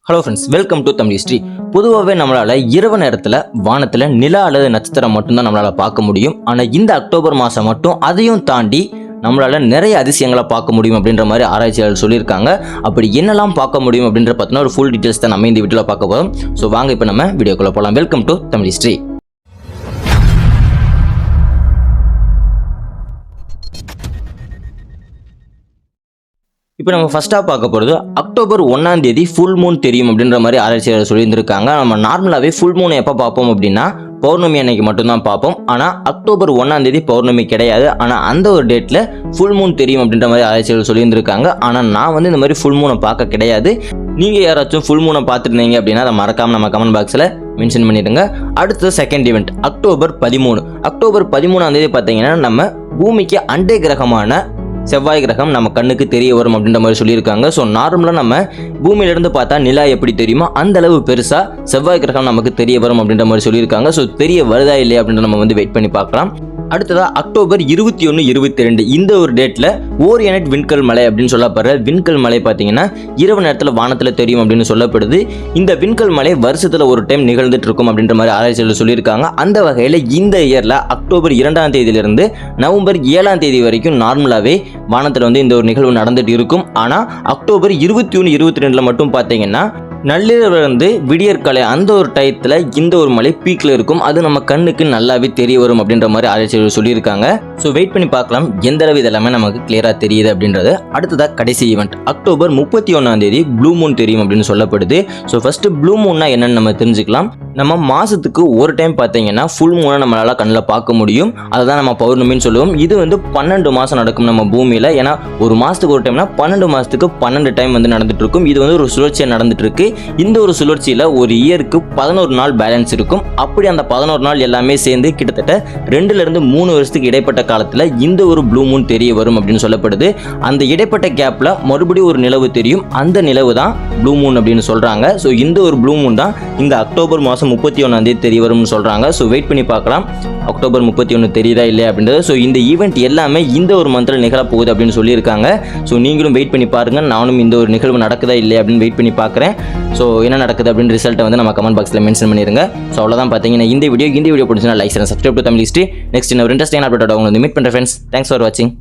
Hello friends, welcome to Tamil history. பொதுவாகவே நம்மளால் இரவு நேரத்தில் வானத்தில் நிலா அல்லது நட்சத்திரம் மட்டும்தான் நம்மளால் பார்க்க முடியும். ஆனால் இந்த அக்டோபர் மாதம் மட்டும் அதையும் தாண்டி நம்மளால் நிறைய அதிசயங்களை பார்க்க முடியும் அப்படின்ற மாதிரி ஆராய்ச்சியாளர் சொல்லியிருக்காங்க. அப்படி என்னெல்லாம் பார்க்க முடியும் அப்படின்ற பார்த்தீங்கன்னா ஒரு ஃபுல் டீட்டெயில்ஸ் தான் நம்ம இந்த வீடியோவில் பார்க்க போகிறோம். ஸோ வாங்க இப்போ நம்ம வீடியோக்குள்ளே போகலாம். Welcome to Tamil history. இப்போ நம்ம ஃபர்ஸ்ட்டாக பார்க்க போகிறது அக்டோபர் 1ஆம் தேதி ஃபுல் மூன் தெரியும் அப்படின்ற மாதிரி ஆராய்ச்சியாளர் சொல்லியிருந்திருக்காங்க. நம்ம நார்மலாகவே ஃபுல் மூனை எப்போ பார்ப்போம் அப்படின்னா பௌர்ணமி அன்னைக்கு மட்டும்தான் பார்ப்போம். ஆனால் அக்டோபர் 1ஆம் தேதி பௌர்ணமி கிடையாது. ஆனால் அந்த ஒரு டேட்டில் ஃபுல் மூன் தெரியும் அப்படின்ற மாதிரி ஆராய்ச்சியாளர் சொல்லியிருந்திருக்காங்க. ஆனால் நான் இந்த மாதிரி ஃபுல் மூனை பார்க்க கிடையாது. நீங்கள் யாராச்சும் ஃபுல் மூனை பார்த்துருந்தீங்க அப்படின்னா அதை மறக்காமல் நம்ம கமெண்ட் பாக்ஸில் மென்ஷன் பண்ணிடுங்க. அடுத்து செகண்ட் ஈவெண்ட் அக்டோபர் 13. அக்டோபர் 13ஆம் தேதி பார்த்தீங்கன்னா நம்ம பூமிக்கு அண்டை கிரகமான செவ்வாய் கிரகம் நம்ம கண்ணுக்கு தெரிய வரும் அப்படின்ற மாதிரி சொல்லியிருக்காங்க. ஸோ நார்மலாக நம்ம பூமியிலிருந்து பார்த்தா நிலா எப்படி தெரியுமோ அந்த அளவு பெருசாக செவ்வாய் கிரகம் நமக்கு தெரிய வரும் அப்படின்ற மாதிரி சொல்லியிருக்காங்க. ஸோ தெரிய வருதா இல்லையா அப்படின்ற நம்ம வெயிட் பண்ணி பார்க்கலாம். அடுத்ததாக அக்டோபர் 21, 22 இந்த ஒரு டேட்டில் ஓரியனட் விண்கல் மலை அப்படின்னு சொல்லப்படுற விண்கல் மலை பார்த்தீங்கன்னா இரவு நேரத்தில் வானத்தில் தெரியும் அப்படின்னு சொல்லப்படுது. இந்த விண்கல் மலை வருஷத்தில் ஒரு டைம் நிகழ்ந்துட்டு இருக்கும் அப்படின்ற மாதிரி ஆராய்ச்சியாளர் சொல்லியிருக்காங்க. அந்த வகையில் இந்த இயரில் அக்டோபர் 2ஆம் தேதியிலிருந்து நவம்பர் 7ஆம் தேதி வரைக்கும் நார்மலாகவே வானத்தில் இந்த ஒரு நிகழ்வு நடந்துட்டு இருக்கும். ஆனால் அக்டோபர் 21, 22 மட்டும் பார்த்தீங்கன்னா நள்ளிரவுலேருந்து விடியற்காலை அந்த ஒரு டயத்தில் இந்த ஒரு மலை பீக்கில் இருக்கும். அது நம்ம கண்ணுக்கு நல்லாவே தெரிய வரும் அப்படின்ற மாதிரி ஆராய்ச்சியாளர் சொல்லியிருக்காங்க. ஸோ வெயிட் பண்ணி பார்க்கலாம் எந்த அளவு இதெல்லாமே நமக்கு கிளியராக தெரியுது அப்படின்றது. அடுத்ததாக கடைசி ஈவெண்ட் அக்டோபர் 31ஆம் தேதி ப்ளூ மூன் தெரியும் அப்படின்னு சொல்லப்படுது. ஸோ ஃபர்ஸ்ட் ப்ளூ மூன்னா என்னன்னு நம்ம தெரிஞ்சுக்கலாம். நம்ம மாதத்துக்கு ஒரு டைம் பார்த்தீங்கன்னா ஃபுல் மூனை நம்மளால் கண்ணில் பார்க்க முடியும். அதுதான் நம்ம பௌர்ணமின்னு சொல்லுவோம். இது 12 மாதம் நடக்கும் நம்ம பூமியில். ஏன்னா ஒரு மாதத்துக்கு ஒரு டைம்னா 12 மாதத்துக்கு 12 டைம் நடந்துட்டு இருக்கும். இது ஒரு சுழற்சியாக நடந்துட்டு இருக்கு. இந்த ஒரு சுழற்சியில் ஒரு இயருக்கு 11 நாள் பேலன்ஸ் இருக்கும். அப்படி அந்த 11 நாள் எல்லாமே சேர்ந்து கிட்டத்தட்ட 2லிருந்து 3 வருஷத்துக்கு இடைப்பட்ட காலத்தில் இந்த ஒரு ப்ளூ மூன் தெரிய வரும் அப்படின்னு சொல்லப்படுது. அந்த இடைப்பட்ட கேப்பில் மறுபடியும் ஒரு நிலவு தெரியும். அந்த நிலவு தான் ப்ளூ மூன் அப்படின்னு சொல்கிறாங்க. ஸோ இந்த ஒரு ப்ளூ மூன் தான் இந்த அக்டோபர் மாதம் 31ஆம் தேதி தெரிய வரும்னு சொல்கிறாங்க. ஸோ வெயிட் பண்ணி பார்க்கலாம் அக்டோபர் 31 தெரியுதா இல்லையா அப்படின்றது. ஸோ இந்த ஈவெண்ட் எல்லாமே இந்த ஒரு மந்தில் நிகழப்போகுது அப்படின்னு சொல்லியிருக்காங்க. ஸோ நீங்களும் வெயிட் பண்ணி பாருங்கள். நானும் இந்த ஒரு நிகழ்வு நடக்குதா இல்லையா அப்படின்னு வெயிட் பண்ணி பார்க்குறேன். ஸோ என்ன நடக்குது அப்படின்னு ரிசல்ட்டை நம்ம கமெண்ட் பாக்ஸில் மென்ஷன் பண்ணிடுங்க. ஸோ அவ்வளோதான் பார்த்தீங்கன்னா இந்த வீடியோ பிடிச்சினா like and subscribe to Tamil history. Next இன்னொரு இன்ட்ரெஸ்டிங் அப்டேட் மீட் பண்ணுறேன் ஃப்ரெண்ட்ஸ். தேங்க்ஸ் ஃபார் வாட்சிங்.